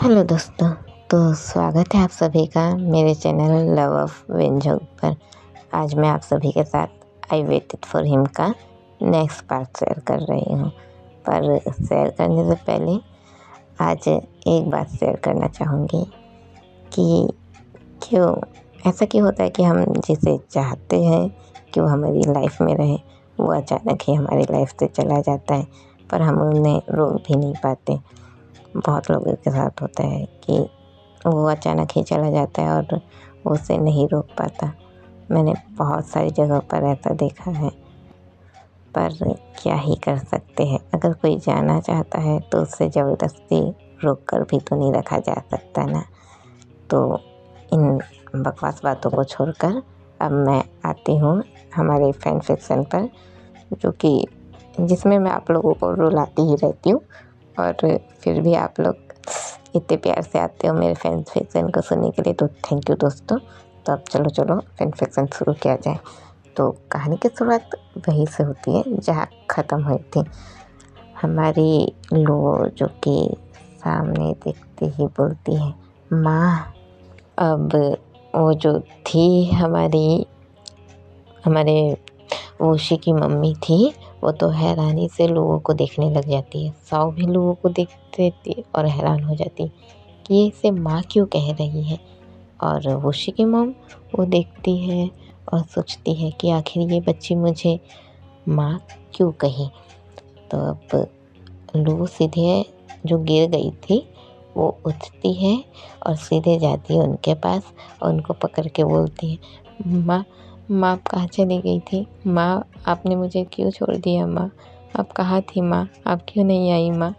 Hello दोस्तों। तो स्वागत है आप सभी का मेरे चैनल लव ऑफ वेंजोंग पर। आज मैं आप सभी के साथ आई वेटेड फॉर हिम का नेक्स्ट पार्ट शेयर कर रही हूँ। पर शेयर करने से पहले आज एक बात शेयर करना चाहूँगी कि ऐसा क्यों होता है कि हम जिसे चाहते हैं कि वो हमारी लाइफ में रहे, वो अचानक ही हमारी लाइफ से चला जाता है, पर हम उन्हें रोक भी नहीं पाते। बहुत लोगों के साथ होता है कि वो अचानक ही चला जाता है और वो उसे नहीं रोक पाता। मैंने बहुत सारी जगहों पर ऐसा देखा है, पर क्या ही कर सकते हैं। अगर कोई जाना चाहता है तो उससे ज़बरदस्ती रोक कर भी तो नहीं रखा जा सकता ना। तो इन बकवास बातों को छोड़कर अब मैं आती हूँ हमारे फैन फिक्शन पर, जिसमें मैं आप लोगों को रुलाती ही रहती हूँ, और फिर भी आप लोग इतने प्यार से आते हो मेरे फैन फिक्शन को सुनने के लिए, तो थैंक यू दोस्तों। तो अब चलो फैन फिक्शन शुरू किया जाए। तो कहानी की शुरुआत वहीं से होती है जहाँ ख़त्म हुई थी। हमारी लो, जो कि सामने देखते ही बोलती है माँ। अब वो जो थी हमारे ओशी की मम्मी थी, वो तो हैरानी से लोगों को देखने लग जाती है। साओ भी लोगों को देखती थी और हैरान हो जाती कि ये इसे माँ क्यों कह रही है। और ओशी की मॉम वो देखती है और सोचती है कि आखिर ये बच्ची मुझे माँ क्यों कही। तो अब लो सीधे, जो गिर गई थी, वो उठती है और सीधे जाती है उनके पास और उनको पकड़ के बोलती है माँ, आप कहाँ चली गई थी? माँ, आपने मुझे क्यों छोड़ दिया? माँ, आप कहाँ थी? माँ, आप क्यों नहीं आई? माँ।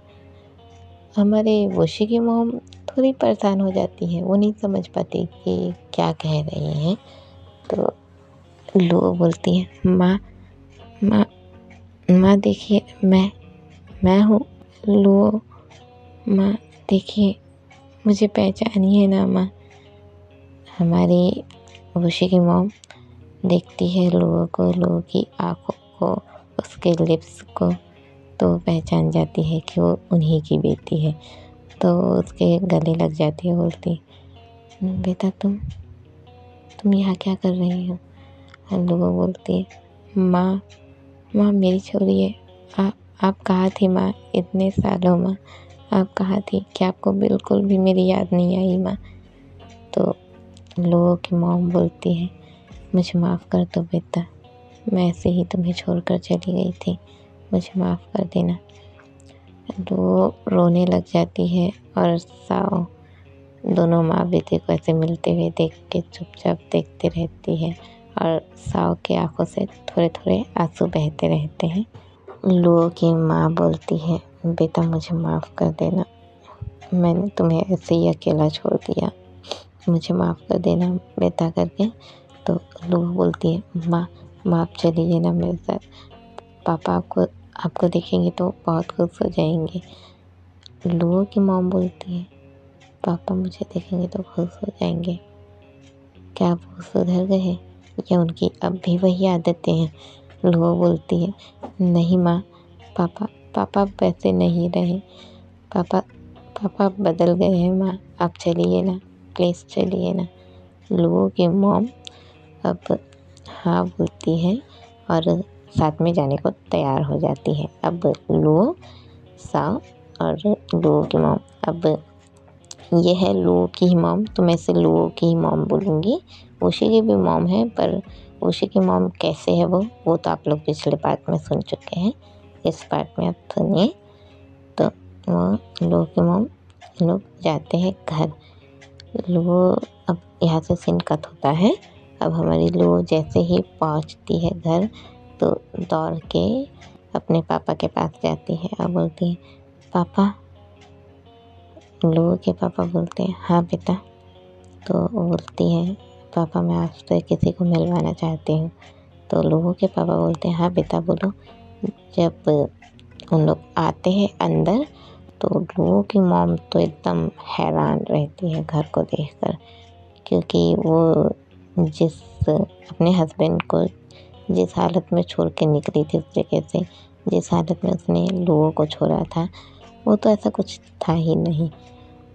हमारे वोशी की मॉम थोड़ी परेशान हो जाती है, वो नहीं समझ पाती कि क्या कह रही हैं। तो लो बोलती है माँ, माँ, माँ देखिए, मैं हूँ लो। माँ देखिए, मुझे पहचानिए ना माँ। हमारी वोशी की मॉम देखती है लोगों को, लोगों की आँखों को, उसके लिप्स को, तो पहचान जाती है कि वो उन्हीं की बेटी है। तो उसके गले लग जाती है, बोलती बेटा तुम यहाँ क्या कर रही हो? लोगों बोलती है माँ, मेरी छोड़िए, आप कहाँ थी माँ इतने सालों? माँ, आप कहाँ थी? क्या आपको बिल्कुल भी मेरी याद नहीं आई माँ? तो लोगों की मॉम बोलती है मुझे माफ़ कर दो बेटा, मैं ऐसे ही तुम्हें छोड़कर चली गई थी, मुझे माफ़ कर देना। तो रोने लग जाती है और साओ दोनों माँ बेटे को ऐसे मिलते हुए देख के चुपचाप देखते रहती है और साओ की आंखों से थोड़े थोड़े आंसू बहते रहते हैं। लोगों की माँ बोलती है बेटा मुझे माफ़ कर देना, मैंने तुम्हें ऐसे ही अकेला छोड़ दिया, मुझे माफ़ कर देना बेटा करके। तो लोग बोलती है माँ, आप चलिए ना मेरे साथ, पापा आपको देखेंगे तो बहुत खुश हो जाएंगे। लोगों की मॉम बोलती है पापा मुझे देखेंगे तो खुश हो जाएंगे, क्या वो सुधर गए या उनकी अब भी वही आदतें हैं? लोग बोलती है नहीं माँ, पापा वैसे नहीं रहे, पापा बदल गए हैं माँ, आप चलिए ना, प्लीज़ चलिए ना। लोगों की मॉम अब हाँ बोलती है और साथ में जाने को तैयार हो जाती है। अब लो, साओ और लोगों की मॉम, अब ये है लोगों की ही मॉम, तो मैं इसे लोगों की ही मॉम बोलूँगी। ओशी की भी मॉम है, पर ओशी की मॉम कैसे है वो तो आप लोग पिछले पार्ट में सुन चुके हैं, इस पार्ट में आप सुनिए। तो वो लोगों की मॉम लोग जाते हैं घर। लोग अब यहाँ से सीन कट होता है। अब हमारी लोग जैसे ही पहुँचती है घर, तो दौड़ के अपने पापा के पास जाती है और बोलती है पापा। लोगों के पापा बोलते हैं हाँ बेटा। तो वो बोलती है पापा मैं आपसे किसी को मिलवाना चाहती हूँ। तो लोगों के पापा बोलते हैं हाँ बेटा बोलो। जब उन लोग आते हैं अंदर, तो लोगों की मॉम तो एकदम हैरान रहती है घर को देखकर, क्योंकि वो अपने हस्बैंड को जिस हालत में छोड़ के निकली थी, उस तरीके से जिस हालत में उसने लोगों को छोड़ा था, वो तो ऐसा कुछ था ही नहीं।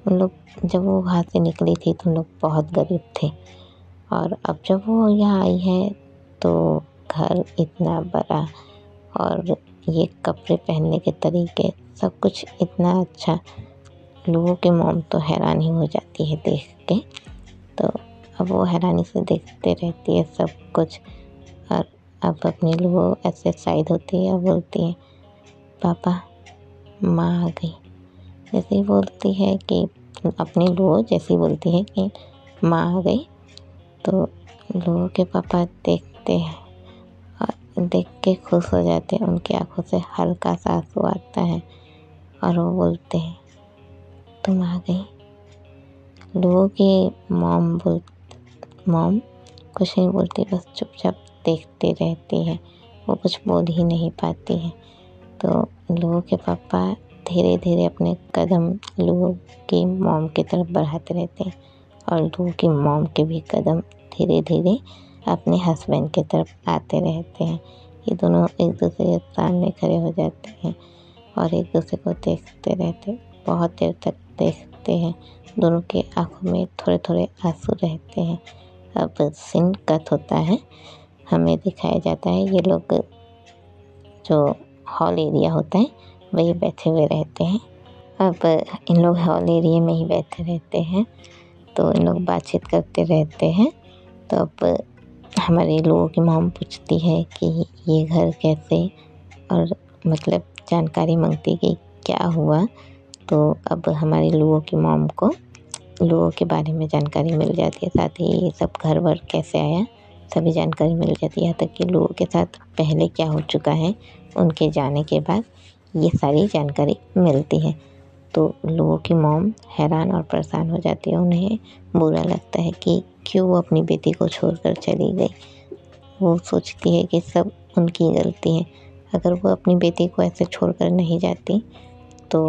उन लोग जब वो वहाँ से निकली थी तो उन लोग बहुत गरीब थे, और अब जब वो यहाँ आई है तो घर इतना बड़ा और ये कपड़े पहनने के तरीके सब कुछ इतना अच्छा, लोगों की मॉम तो हैरान ही हो जाती है देख के। तो अब वो हैरानी से देखते रहती है सब कुछ, और अब अपने लोगों ऐसे साइड होती है और बोलती है पापा माँ आ गई। जैसे ही बोलती है कि अपने लोग जैसे ही बोलती है कि माँ आ गई, तो लोगों के पापा देखते हैं और देख के खुश हो जाते हैं, उनकी आंखों से हल्का सा आंसू आता है और वो बोलते हैं तुम आ गई। लोगों की मॉम कुछ नहीं बोलती, बस चुपचाप देखते रहती है, वो कुछ बोल ही नहीं पाती है। तो लोगों के पापा धीरे धीरे अपने कदम लोगों की मॉम की तरफ बढ़ाते रहते हैं, और लोगों की मॉम के भी कदम धीरे धीरे अपने हस्बैंड की तरफ आते रहते हैं। ये दोनों एक दूसरे के सामने खड़े हो जाते हैं और एक दूसरे को देखते रहते हैं, बहुत देर तक देखते हैं। दोनों की आंखों में थोड़े थोड़े आंसू रहते हैं। अब सीन कट होता है, हमें दिखाया जाता है ये लोग जो हॉल एरिया होता है वही बैठे हुए रहते हैं। अब इन लोग हॉल एरिया में ही बैठे रहते हैं, तो इन लोग बातचीत करते रहते हैं। तो अब हमारे लोगों की मॉम पूछती है कि ये घर कैसे, और मतलब जानकारी मांगती कि क्या हुआ। तो अब हमारे लोगों की मॉम को लोगों के बारे में जानकारी मिल जाती है, साथ ही ये सब घर वर कैसे आया सभी जानकारी मिल जाती है। यहाँ तक कि लोगों के साथ पहले क्या हो चुका है उनके जाने के बाद ये सारी जानकारी मिलती है। तो लोगों की मॉम हैरान और परेशान हो जाती है, उन्हें बुरा लगता है कि क्यों वो अपनी बेटी को छोड़कर चली गई। वो सोचती है कि सब उनकी गलती है, अगर वो अपनी बेटी को ऐसे छोड़कर नहीं जाती तो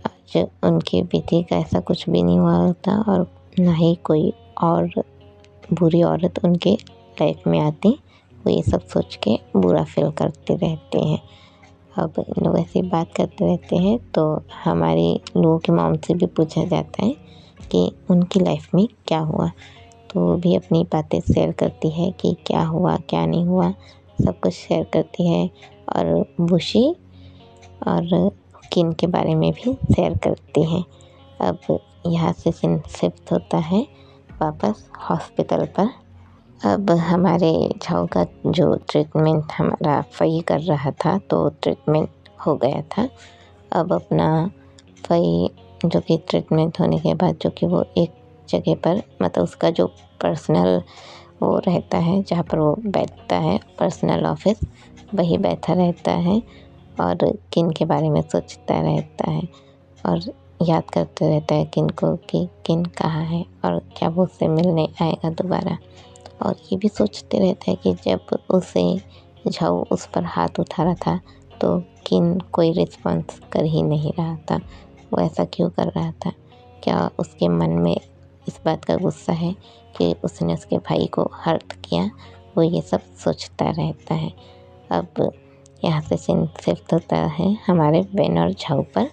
आज उनकी बेटी का ऐसा कुछ भी नहीं हुआ होता, और ना ही कोई और बुरी औरत उनके लाइफ में आती। वो ये सब सोच के बुरा फील करते रहते हैं। अब इन लोग ऐसी बात करते रहते हैं, तो हमारे लोगों की मॉम से भी पूछा जाता है कि उनकी लाइफ में क्या हुआ। तो वो भी अपनी बातें शेयर करती है कि क्या हुआ क्या नहीं हुआ, सब कुछ शेयर करती है। और बुशी और किन के बारे में भी शेयर करती हैं। अब यहाँ से सीन शिफ्ट होता है वापस हॉस्पिटल पर। अब हमारे झाऊ का जो ट्रीटमेंट हमारा फई कर रहा था, तो ट्रीटमेंट हो गया था। अब अपना फई जो कि ट्रीटमेंट होने के बाद जो कि वो एक जगह पर मतलब उसका जो पर्सनल वो रहता है जहाँ पर वो बैठता है पर्सनल ऑफिस, वही बैठा रहता है और किन के बारे में सोचता रहता है और याद करते रहता है किन को कि किन कहाँ है और क्या वो उससे मिलने आएगा दोबारा। और ये भी सोचते रहता है कि जब उसे झाऊ उस पर हाथ उठा रहा था तो किन कोई रिस्पॉन्स कर ही नहीं रहा था, वो ऐसा क्यों कर रहा था। क्या उसके मन में इस बात का गुस्सा है कि उसने उसके भाई को हर्ट किया, वो ये सब सोचता रहता है। अब यहाँ से सीन शिफ्ट होता है हमारे बेन और झाऊ पर।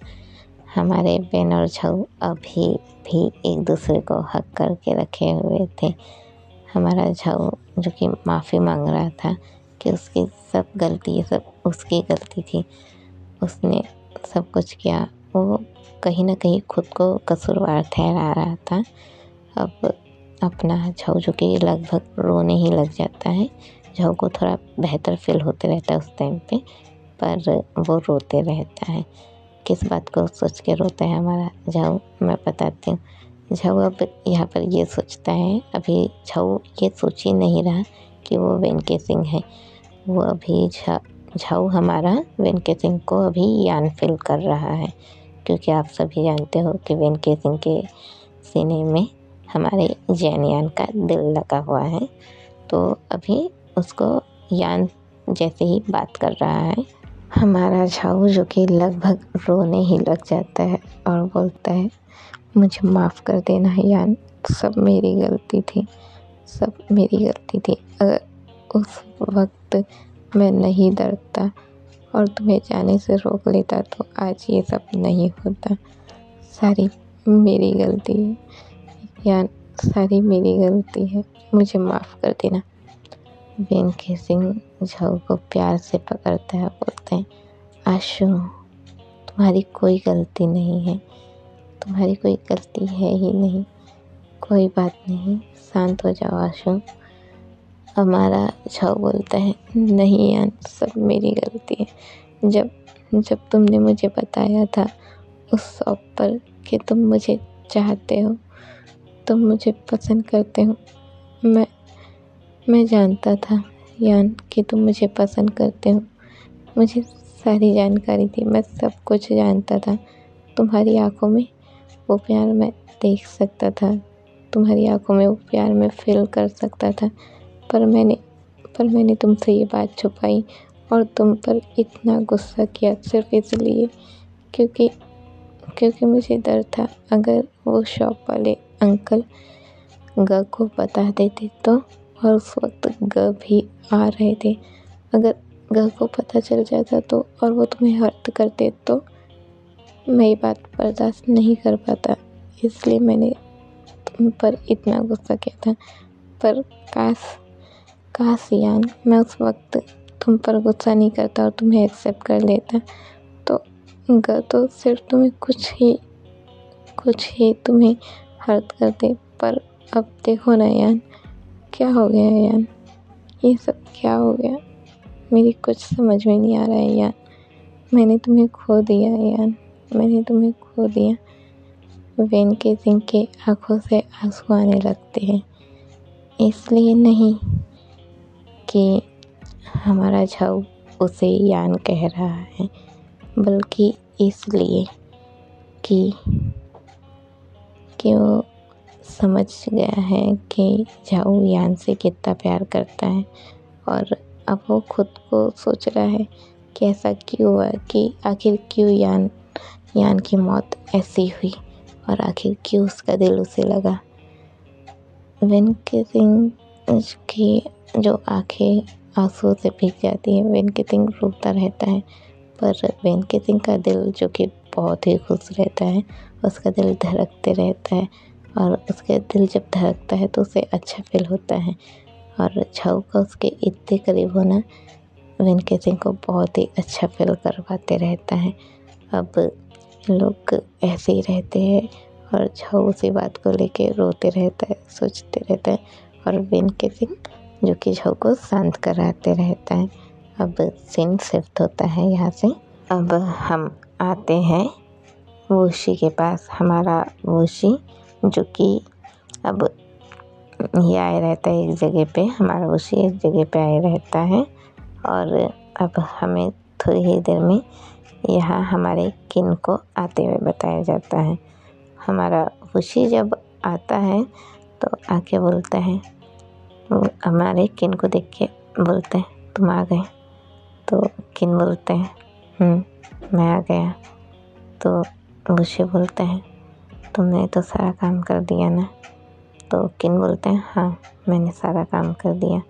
हमारे बेन और झाऊ अभी भी एक दूसरे को हक करके रखे हुए थे। हमारा झाऊ जो कि माफ़ी मांग रहा था कि उसकी सब गलती ये सब उसकी गलती थी, उसने सब कुछ किया, वो कहीं ना कहीं खुद को कसूरवार ठहरा रहा था। अब अपना झाऊ जो कि लगभग रोने ही लग जाता है। झाऊ को थोड़ा बेहतर फील होते रहता है उस टाइम पे, पर वो रोते रहता है। किस बात को सोच के रोता है हमारा झाऊ, मैं बताती हूँ। झाऊ अब यहाँ पर ये सोचता है, अभी झाऊ ये सोच ही नहीं रहा कि वो वेंकी सिंह है। वो अभी झाऊ हमारा वेंकी सिंह को अभी यान फील कर रहा है, क्योंकि आप सभी जानते हो कि वेंकी सिंह के सीने में हमारे जैन यान का दिल लगा हुआ है। तो अभी उसको यान जैसे ही बात कर रहा है, हमारा झाऊ जो कि लगभग रोने ही लग जाता है और बोलता है मुझे माफ़ कर देना यान, सब मेरी गलती थी, सब मेरी गलती थी। अगर उस वक्त मैं नहीं डरता और तुम्हें जाने से रोक लेता तो आज ये सब नहीं होता। सारी मेरी गलती है यान, सारी मेरी गलती है, मुझे माफ़ कर देना। वेंकी सिंह झाऊ को प्यार से पकड़ता है, बोलते हैं, आशु तुम्हारी कोई गलती नहीं है, तुम्हारी कोई गलती है ही नहीं, कोई बात नहीं, शांत हो जाओ आशु। हमारा झाऊ बोलता है, नहीं यान, सब मेरी गलती है। जब जब तुमने मुझे बताया था उस शॉप पर कि तुम मुझे चाहते हो, तुम मुझे पसंद करते हो, मैं जानता था यान कि तुम मुझे पसंद करते हो। मुझे सारी जानकारी थी, मैं सब कुछ जानता था। तुम्हारी आंखों में वो प्यार मैं देख सकता था, तुम्हारी आंखों में वो प्यार मैं फील कर सकता था, पर मैंने तुमसे ये बात छुपाई और तुम पर इतना गुस्सा किया सिर्फ इसलिए क्योंकि मुझे डर था अगर वो शॉप वाले अंकल ग को बता देते तो, और उस वक्त ग भी आ रहे थे, अगर ग को पता चल जाता तो और वो तुम्हें हर्ट करते तो मैं ये बात बर्दाश्त नहीं कर पाता, इसलिए मैंने तुम पर इतना गुस्सा किया था। पर काश यान मैं उस वक्त तुम पर गुस्सा नहीं करता और तुम्हें एक्सेप्ट कर लेता तो ग तो सिर्फ तुम्हें कुछ ही तुम्हें हर्ट करते। पर अब देखो ना यान, क्या हो गया यान, ये सब क्या हो गया, मेरी कुछ समझ में नहीं आ रहा है यान। मैंने तुम्हें खो दिया यान, मैंने तुम्हें खो दिया। वेंकी सिंह के आंखों से आंसू आने लगते हैं, इसलिए नहीं कि हमारा झाऊ उसे यान कह रहा है, बल्कि इसलिए कि वो समझ गया है कि झाऊ यान से कितना प्यार करता है। और अब वो खुद को सोच रहा है कि ऐसा क्यों हुआ, कि आखिर क्यों यान की मौत ऐसी हुई और आखिर क्यों उसका दिल उसे लगा। वेंकी सिंह की जो आंखें आंसू से भीग जाती है, वेंकी सिंह रोता रहता है, पर वेंकी सिंह का दिल जो कि बहुत ही खुश रहता है, उसका दिल धड़कते रहता है, और उसके दिल जब धड़कता है तो उसे अच्छा फील होता है। और झाऊ का उसके इतने करीब होना वेंकी सिंह को बहुत ही अच्छा फील करवाते रहता है। अब लोग ऐसे ही रहते हैं और झाऊ उसी बात को लेके रोते रहता है, सोचते रहता है, और वेंकी सिंह जो कि झाऊ को शांत कराते रहता है। अब सीन शिफ्ट होता है यहाँ से। अब हम आते हैं वोशी के पास। हमारा वोशी जो कि अब ये आए रहता है एक जगह पे, हमारा वोशी एक जगह पे आए रहता है, और अब हमें थोड़ी ही देर में यहाँ हमारे किन को आते हुए बताया जाता है। हमारा वोशी जब आता है तो आके बोलता है, हमारे किन को देख के बोलते हैं, तुम आ गए। तो किन बोलते हैं, मैं आ गया। तो वोशी बोलते हैं, तुमने तो सारा काम कर दिया ना। तो किन बोलते हैं, हाँ मैंने सारा काम कर दिया,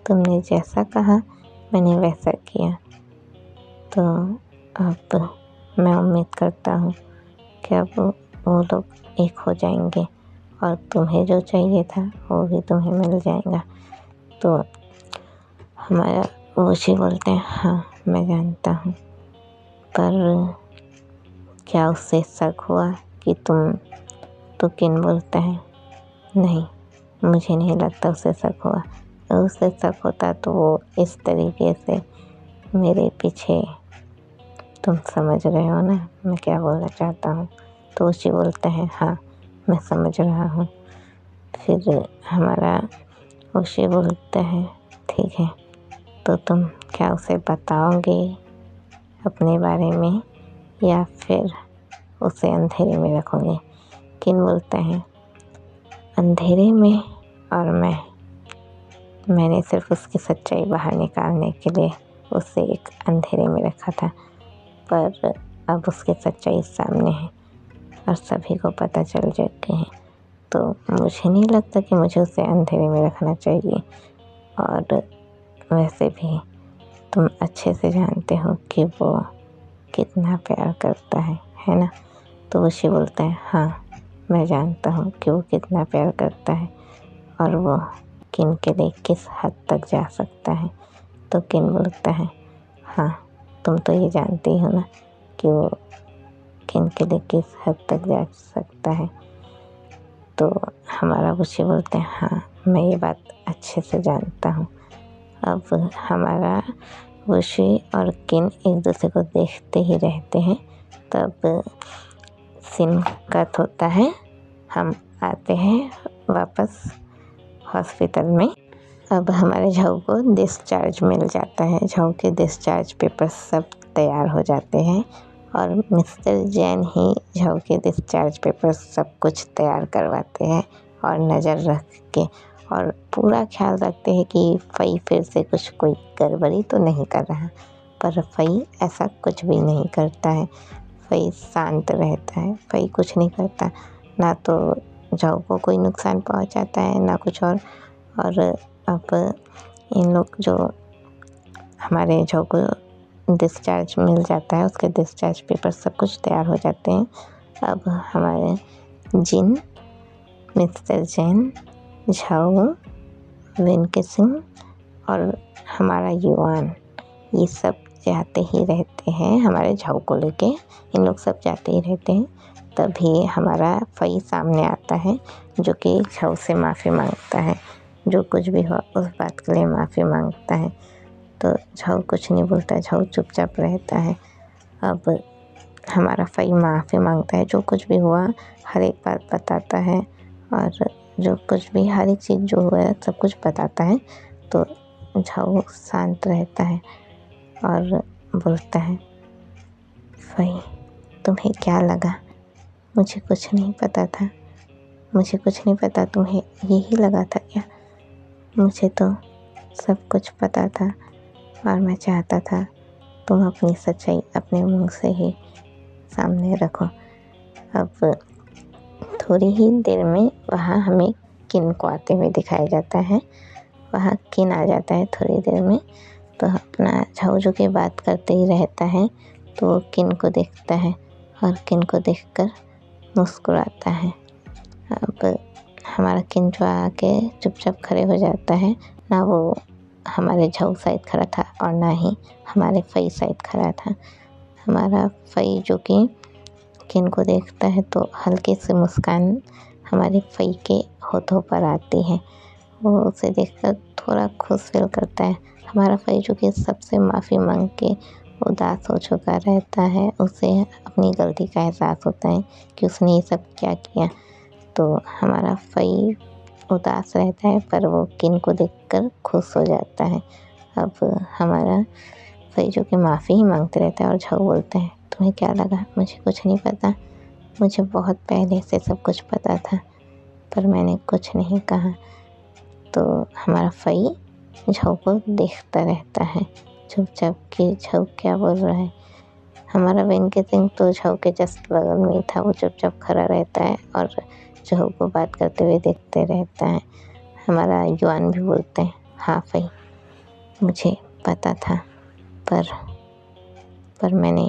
तुमने जैसा कहा मैंने वैसा किया। तो अब मैं उम्मीद करता हूँ कि अब वो लोग एक हो जाएंगे और तुम्हें जो चाहिए था वो भी तुम्हें मिल जाएगा। तो हमारा वोशी बोलते हैं, हाँ मैं जानता हूँ, पर क्या उससे शक हुआ कि तुम। तो किन बोलता है, नहीं मुझे नहीं लगता उसे शक हुआ, अगर उसे शक होता तो वो इस तरीके से मेरे पीछे, तुम समझ रहे हो ना मैं क्या बोलना चाहता हूँ। तो उसी बोलते हैं, हाँ मैं समझ रहा हूँ। फिर हमारा उसी बोलता है, ठीक है तो तुम क्या उसे बताओगे अपने बारे में या फिर उसे अंधेरे में रखोगे। किन बोलते हैं, अंधेरे में, और मैंने सिर्फ उसकी सच्चाई बाहर निकालने के लिए उसे एक अंधेरे में रखा था, पर अब उसकी सच्चाई सामने है और सभी को पता चल चुके हैं। तो मुझे नहीं लगता कि मुझे उसे अंधेरे में रखना चाहिए, और वैसे भी तुम अच्छे से जानते हो कि वो कितना प्यार करता है ना। तो उसी बोलते हैं, हाँ मैं जानता हूँ कि वो कितना प्यार करता है और वो किन के लिए किस हद तक जा सकता है। तो किन बोलता है, हाँ तुम तो ये जानती हो ना कि वो किन के लिए किस हद तक जा सकता है। तो हमारा बुशी बोलते हैं, हाँ मैं ये बात अच्छे से जानता हूँ। अब हमारा बुशी और किन एक दूसरे को देखते ही रहते हैं। तब सीन कट होता है, हम आते हैं वापस हॉस्पिटल में। अब हमारे झाऊ को डिस्चार्ज मिल जाता है। झाऊ के डिस्चार्ज पेपर सब तैयार हो जाते हैं और मिस्टर जैन ही झाऊ के डिस्चार्ज पेपर सब कुछ तैयार करवाते हैं और नज़र रख के और पूरा ख्याल रखते हैं कि फई फिर से कुछ कोई गड़बड़ी तो नहीं कर रहा। पर फई ऐसा कुछ भी नहीं करता है। फई शांत रहता है। फई कुछ नहीं करता, ना तो झाऊ को कोई नुकसान पहुंचाता है ना कुछ और अब इन लोग जो हमारे झाऊ को डिस्चार्ज मिल जाता है, उसके डिस्चार्ज पेपर सब कुछ तैयार हो जाते हैं। अब हमारे जिन, मिस्टर जैन, झाऊ, वेंकी सिंह और हमारा युआन, ये सब जाते ही रहते हैं हमारे झाऊ को लेके। इन लोग सब जाते ही रहते हैं। तभी हमारा फई सामने आता है जो कि झाऊ से माफ़ी मांगता है। जो कुछ भी हो उस बात के लिए माफ़ी मांगता है। तो झाऊ कुछ नहीं बोलता है, झाऊ चुपचाप रहता है। अब हमारा फई माफ़ी मांगता है, जो कुछ भी हुआ हर एक बात बताता है और जो कुछ भी हर एक चीज़ जो हुआ है सब कुछ बताता है। तो झाऊ शांत रहता है और बोलता है, फई तुम्हें क्या लगा? मुझे कुछ नहीं पता था। मुझे कुछ नहीं पता, तुम्हें यही लगा था क्या? मुझे तो सब कुछ पता था और मैं चाहता था तुम अपनी सच्चाई अपने मुंह से ही सामने रखो। अब थोड़ी ही देर में वहाँ हमें किन को आते हुए दिखाया जाता है। वहाँ किन आ जाता है थोड़ी देर में। तो अपना झाऊ जो कि बात करते ही रहता है, तो वो किन को देखता है और किन को देखकर मुस्कुराता है। अब हमारा किन जो आके चुपचाप खड़े हो जाता है। ना वो हमारे झाऊ साइड खड़ा था और ना ही हमारे फई साइड खड़ा था। हमारा फई जो कि किन को देखता है तो हल्की सी मुस्कान हमारे फई के होठों पर आती है। वो उसे देखकर थोड़ा खुश फील करता है। हमारा फई जो कि सबसे माफ़ी मांग के उदास हो चुका रहता है, उसे अपनी गलती का एहसास होता है कि उसने ये सब क्या किया। तो हमारा फई उदास रहता है पर वो किन को देखकर खुश हो जाता है। अब हमारा फई जो कि माफ़ी ही मांगते रहता है और झाऊ बोलते हैं, तुम्हें क्या लगा? मुझे कुछ नहीं पता। मुझे बहुत पहले से सब कुछ पता था पर मैंने कुछ नहीं कहा। तो हमारा फई झाऊ को देखता रहता है चुपचाप कि झाऊ क्या बोल रहा है। हमारा वेंकी सिंह तो झाऊ के जस्ट बगल में ही था। वो चुपचाप खड़ा रहता है और झाऊ को बात करते हुए देखते रहता है। हमारा युआन भी बोलते हैं, हाँ फई मुझे पता था पर मैंने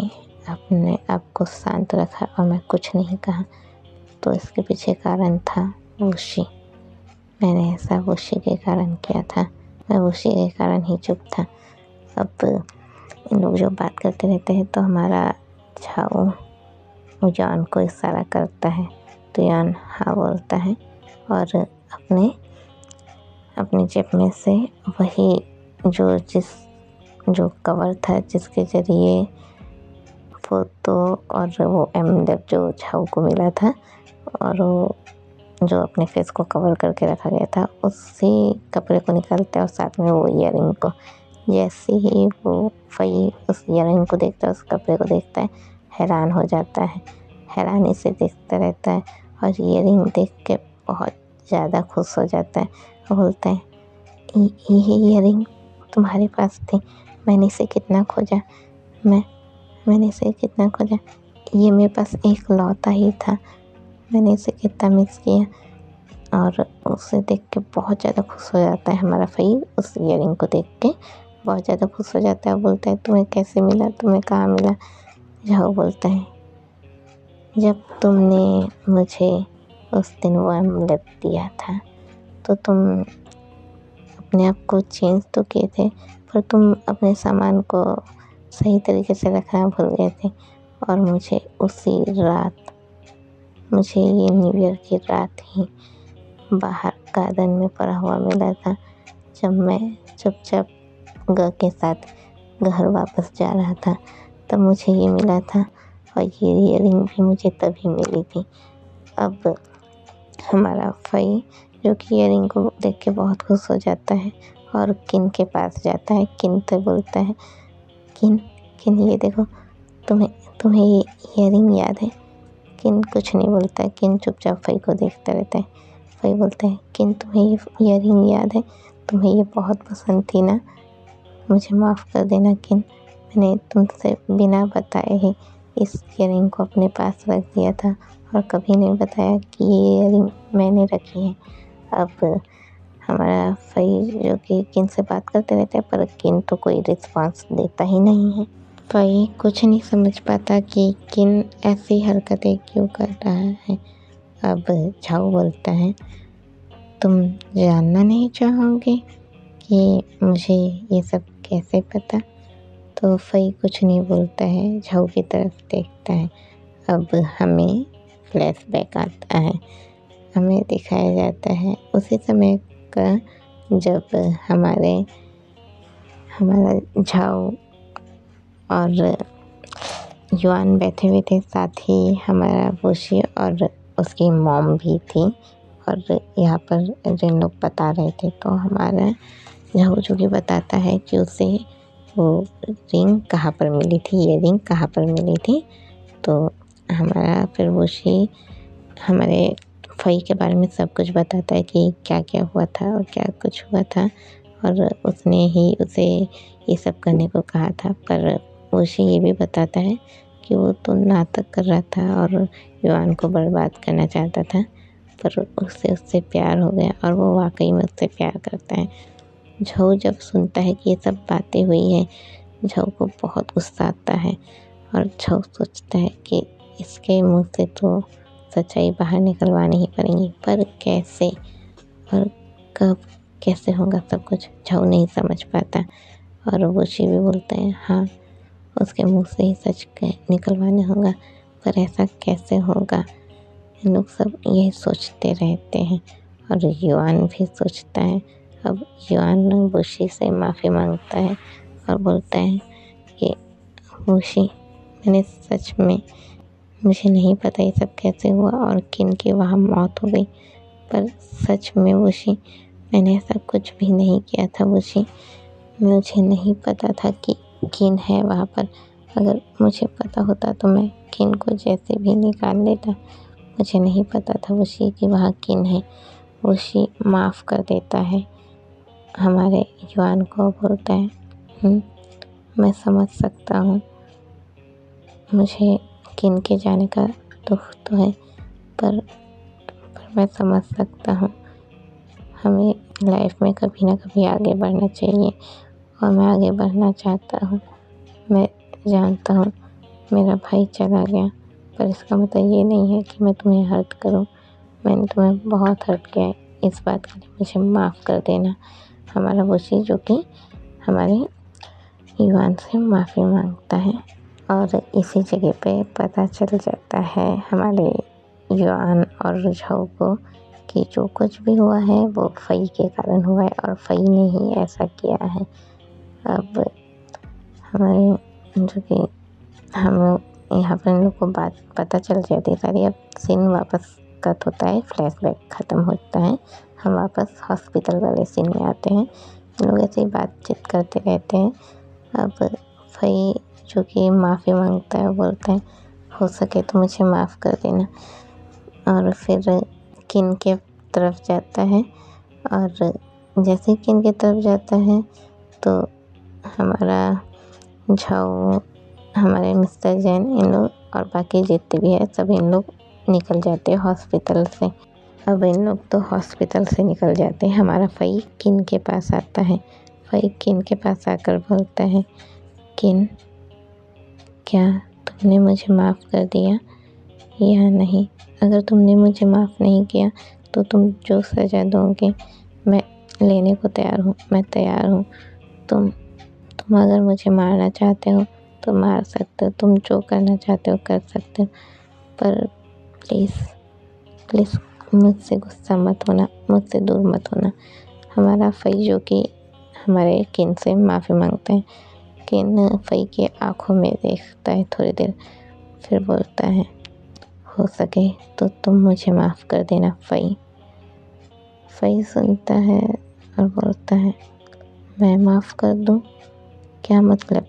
अपने आप को शांत रखा और मैं कुछ नहीं कहा। तो इसके पीछे कारण था वुशी। मैंने ऐसा वुशी के कारण किया था। मैं वुशी के कारण ही चुप था। अब इन लोग जो बात करते रहते हैं तो हमारा झाऊ यान को इशारा करता है तो यान हाँ बोलता है और अपने जेब में से वही जो कवर था जिसके ज़रिए फ़ोटो और वो एमडेफ जो झाऊ को मिला था और वो जो अपने फेस को कवर करके रखा गया था, उसी कपड़े को निकालता है और साथ में वो ईयरिंग को। जैसे ही वो फई उस ईयरिंग को देखता है, उस कपड़े को देखता है, हैरान हो जाता है। हैरानी से देखता रहता है और ईयरिंग देख के बहुत ज़्यादा खुश हो जाता है और बोलता है, ये ईयरिंग तुम्हारे पास थी? मैंने इसे कितना खोजा। मैंने इसे कितना खोजा। ये मेरे पास एक लौता ही था। मैंने इसे कितना मिस किया। और उसे देख के बहुत ज़्यादा खुश हो जाता है हमारा फई। उस ईयरिंग को देख के बहुत ज़्यादा खुश हो जाता है। बोलता है, तुम्हें कैसे मिला? तुम्हें कहाँ मिला? झाऊ बोलता है, जब तुमने मुझे उस दिन वो अमलेट दिया था, तो तुम अपने आप को चेंज तो किए थे, पर तुम अपने सामान को सही तरीके से रखना भूल गए थे। और मुझे उसी रात, मुझे ये न्यू ईयर की रात ही बाहर गार्डन में पड़ा हुआ मिला था, जब मैं चुपचाप ग के साथ घर वापस जा रहा था, तब मुझे ये मिला था। और ये इयररिंग भी मुझे तभी मिली थी। अब हमारा फई, जो कि इयररिंग को देख के बहुत खुश हो जाता है और किन के पास जाता है। किन तो बोलता है, किन किन ये देखो, तुम्हें तुम्हें ये इयररिंग याद है? किन कुछ नहीं बोलता है। किन चुपचाप फई को देखता रहता है। फई बोलता है, किन तुम्हें ये इयररिंग याद है? तुम्हें ये बहुत पसंद थी ना? मुझे माफ़ कर देना किन, मैंने तुमसे बिना बताए ही इस इयररिंग को अपने पास रख दिया था और कभी नहीं बताया कि ये इयररिंग मैंने रखी है। अब हमारा फई, जो कि किन से बात करते रहता है, पर किन तो कोई रिस्पॉन्स देता ही नहीं है। फई कुछ नहीं समझ पाता कि किन ऐसी हरकतें क्यों कर रहा है। अब झाऊ बोलता है, तुम जानना नहीं चाहोगे कि मुझे ये सब कैसे पता? तो फई कुछ नहीं बोलता है, झाऊ की तरफ देखता है। अब हमें फ्लैशबैक आता है, हमें दिखाया जाता है उसी समय का जब हमारा झाऊ और युआन बैठे हुए थे, साथ ही हमारा वुशी और उसकी मॉम भी थी। और यहाँ पर जिन लोग बता रहे थे, तो हमारा झाऊ जो कि बताता है कि उसे वो रिंग कहाँ पर मिली थी, ये रिंग कहाँ पर मिली थी। तो हमारा फिर वुशी हमारे फई के बारे में सब कुछ बताता है कि क्या क्या हुआ था और क्या कुछ हुआ था, और उसने ही उसे ये सब करने को कहा था। पर वुशी ये भी बताता है कि वो तो नाटक कर रहा था और युआन को बर्बाद करना चाहता था, पर उससे प्यार हो गया और वो वाकई में उससे प्यार करता है। झाऊ जब सुनता है कि ये सब बातें हुई हैं, झाऊ को बहुत गुस्सा आता है और झाऊ सोचता है कि इसके मुंह से तो सच्चाई बाहर निकलवानी ही पड़ेगी, पर कैसे और कब कैसे होगा सब कुछ झाऊ नहीं समझ पाता। और वुशी भी बोलते हैं, हाँ उसके मुंह से ही सच निकलवाना होगा, पर ऐसा कैसे होगा? इन लोग सब यही सोचते रहते हैं और युआन भी सोचता है। अब युआन वुशी से माफ़ी मांगता है और बोलता है कि वुशी, मैंने सच में, मुझे नहीं पता ये सब कैसे हुआ और किन की वहाँ मौत हो गई, पर सच में वुशी, मैंने ऐसा कुछ भी नहीं किया था वुशी। मुझे नहीं पता था कि किन है वहाँ पर। अगर मुझे पता होता तो मैं किन को जैसे भी निकाल लेता। मुझे नहीं पता था वुशी कि वहाँ किन है। वुशी माफ़ कर देता है हमारे युआन को, बोलता है, मैं समझ सकता हूँ, मुझे किन के जाने का दुख तो है, पर मैं समझ सकता हूँ। हमें लाइफ में कभी ना कभी आगे बढ़ना चाहिए और मैं आगे बढ़ना चाहता हूँ। मैं जानता हूँ मेरा भाई चला गया, पर इसका मतलब ये नहीं है कि मैं तुम्हें हर्ट करूँ। मैंने तुम्हें बहुत हर्ट किया है, इस बात के लिए मुझे माफ़ कर देना। हमारा वुशी, जो कि हमारे युआन से माफ़ी मांगता है और इसी जगह पे पता चल जाता है हमारे युआन और झाऊ को कि जो कुछ भी हुआ है वो फई के कारण हुआ है और फई ने ही ऐसा किया है। अब हमारे, जो कि हम लोग यहाँ पर इन लोग को बात पता चल जाती है सारी। अब सीन वापस कट होता है, फ्लैशबैक ख़त्म होता है, हम वापस हॉस्पिटल वाले सीन में आते हैं। इन लोग ऐसे ही बातचीत करते रहते हैं। अब फई, जो कि माफ़ी मांगता है, बोलता है, हो सके तो मुझे माफ़ कर देना। और फिर किन के तरफ जाता है और जैसे ही किन के तरफ जाता है तो हमारा झाऊ, हमारे मिस्टर जैन, इन लोग और बाकी जितने भी है सब इन लोग निकल जाते हैं हॉस्पिटल से। अब इन लोग तो हॉस्पिटल से निकल जाते हैं। हमारा फई किन के पास आता है। फई किन के पास आकर बोलता है, किन, क्या तुमने मुझे माफ़ कर दिया? या नहीं। अगर तुमने मुझे माफ़ नहीं किया तो तुम जो सज़ा दोगे मैं लेने को तैयार हूँ, मैं तैयार हूँ। तुम अगर मुझे मारना चाहते हो तो मार सकते हो, तुम जो करना चाहते हो कर सकते हो, पर प्लीज़ प्लीज़ मुझसे गुस्सा मत होना, मुझसे दूर मत होना। हमारा फ़ई जो कि हमारे किन से माफ़ी मांगता है, किन फ़ई की आँखों में देखता है थोड़ी देर, फिर बोलता है हो सके तो तुम मुझे माफ़ कर देना फ़ई। फ़ई सुनता है और बोलता है मैं माफ़ कर दूँ? क्या मतलब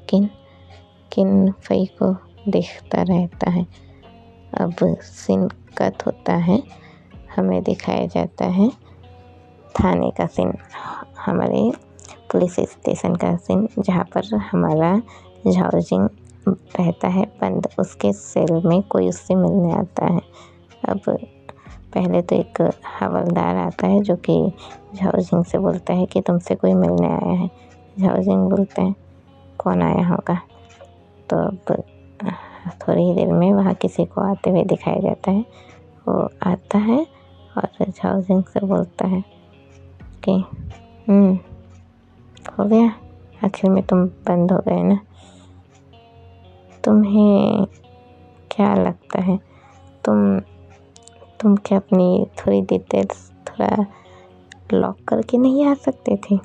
किन फ़ई को देखता रहता है। अब सीन कट होता है, हमें दिखाया जाता है थाने का सीन, हमारे पुलिस स्टेशन का सीन, जहाँ पर हमारा झाओजिंग रहता है बंद। उसके सेल में कोई उससे मिलने आता है। अब पहले तो एक हवलदार आता है जो कि झाओजिंग से बोलता है कि तुमसे कोई मिलने आया है। झाओजिंग बोलते हैं कौन आया होगा। तो अब थोड़ी ही देर में वहाँ किसी को आते हुए दिखाया जाता है। वो आता है और झाओजिंग से बोलता है कि हो गया, आखिर में तुम बंद हो गए ना। तुम्हें क्या लगता है तुम क्या अपनी थोड़ी डिटेल्स थोड़ा लॉक करके नहीं आ सकते थे?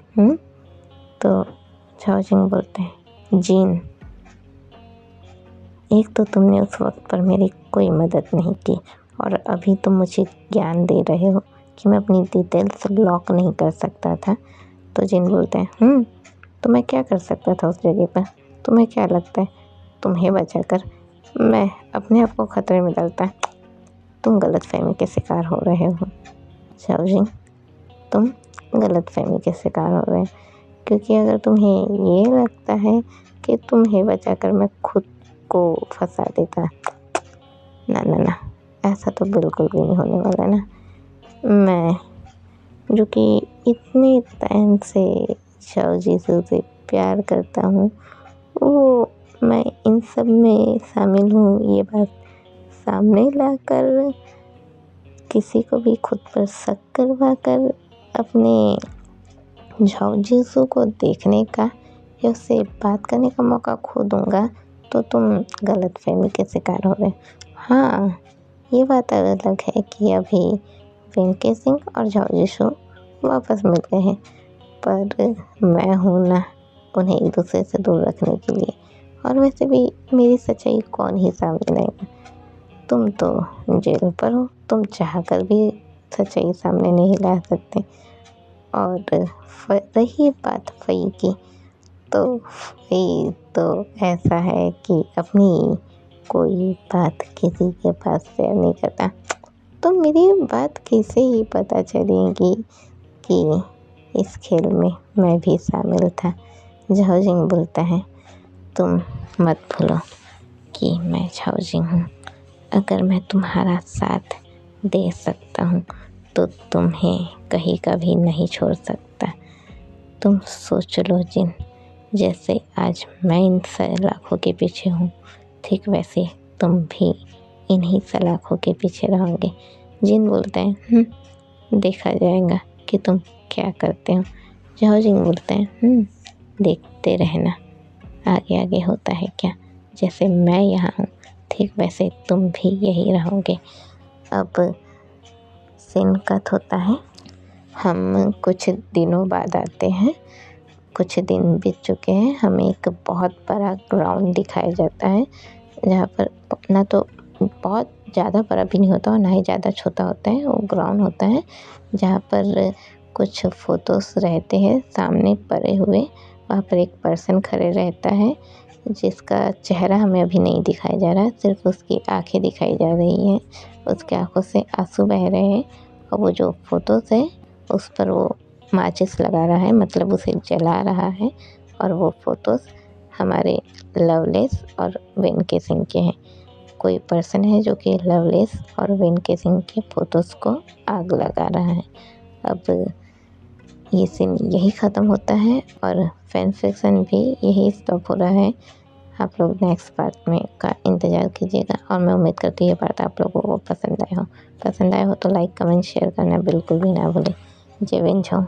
तो झाओजिंग बोलते हैं जीन, एक तो तुमने उस वक्त पर मेरी कोई मदद नहीं की और अभी तुम मुझे ज्ञान दे रहे हो कि मैं अपनी डिटेल्स लॉक नहीं कर सकता था। तो जिन बोलते हैं तो मैं क्या कर सकता था उस जगह पर? तुम्हें क्या लगता है तुम्हें बचाकर मैं अपने आप को खतरे में डालता? तुम गलतफहमी के शिकार हो रहे हो झाओजिंग, तुम गलतफहमी के शिकार हो रहे हो, क्योंकि अगर तुम्हें ये लगता है कि तुम्हें बचाकर मैं खुद को फंसा देता, ना ना ना, ऐसा तो बिल्कुल भी नहीं होने वाला ना। मैं जो कि इतने टाइम से झाओजिसू से प्यार करता हूँ, वो मैं इन सब में शामिल हूँ, ये बात सामने लाकर किसी को भी खुद पर शक करवा कर अपने झाओजिसू को देखने का या उससे बात करने का मौका खो दूँगा तो तुम गलतफहमी के शिकार हो रहे। हाँ, ये बात अलग है कि अभी वेंकी सिंह और झाओजिसू वापस मिल गए हैं, पर मैं हूँ ना उन्हें एक दूसरे से दूर रखने के लिए। और वैसे भी मेरी सच्चाई कौन ही सामने लाएगा? तुम तो जेल पर हो, तुम चाहकर भी सच्चाई सामने नहीं ला सकते। और रही बात फ़ई की, तो फ़ई तो ऐसा है कि अपनी कोई बात किसी के पास शेयर नहीं करता। तो मेरी बात कैसे ही पता चलेगी कि इस खेल में मैं भी शामिल था? झाओजिंग बोलता है तुम मत भूलो कि मैं झाओजिंग हूँ। अगर मैं तुम्हारा साथ दे सकता हूँ तो तुम्हें कहीं कभी नहीं छोड़ सकता। तुम सोच लो जिन, जैसे आज मैं इन सलाखों के पीछे हूँ, ठीक वैसे तुम भी इन्हीं सलाखों के पीछे रहोगे। जिन बोलते हैं देखा जाएगा कि तुम क्या करते हो। झाओजिंग बोलते हैं देखते रहना, आगे आगे होता है क्या। जैसे मैं यहाँ हूँ ठीक वैसे तुम भी यही रहोगे। अब सीन कट होता है, हम कुछ दिनों बाद आते हैं। कुछ दिन बीत चुके हैं, हमें एक बहुत बड़ा ग्राउंड दिखाया जाता है, जहाँ पर ना तो बहुत ज़्यादा बड़ा भी नहीं होता और ना ही ज़्यादा छोटा होता है। वो ग्राउंड होता है जहाँ पर कुछ फोटोस रहते हैं सामने पड़े हुए। वहाँ पर एक पर्सन खड़े रहता है जिसका चेहरा हमें अभी नहीं दिखाया जा रहा है, सिर्फ उसकी आंखें दिखाई जा रही हैं। उसकी आंखों से आंसू बह रहे हैं और वो जो फोटोज़ है उस पर वो माचिस लगा रहा है, मतलब उसे जला रहा है। और वो फ़ोटोज़ हमारे लवलेस और वेंकी सिंह के हैं। कोई पर्सन है जो कि लवलेस और वेंकी सिंह के फ़ोटोज़ को आग लगा रहा है। अब ये सीन यही ख़त्म होता है और फैन फिक्शन भी यही स्टॉप हो रहा है। आप लोग नेक्स्ट पार्ट में का इंतज़ार कीजिएगा और मैं उम्मीद करती हूँ ये पार्ट आप लोगों को पसंद आया हो। पसंद आया हो तो लाइक कमेंट शेयर करना बिल्कुल भी ना भूलें। जय विंझ हो।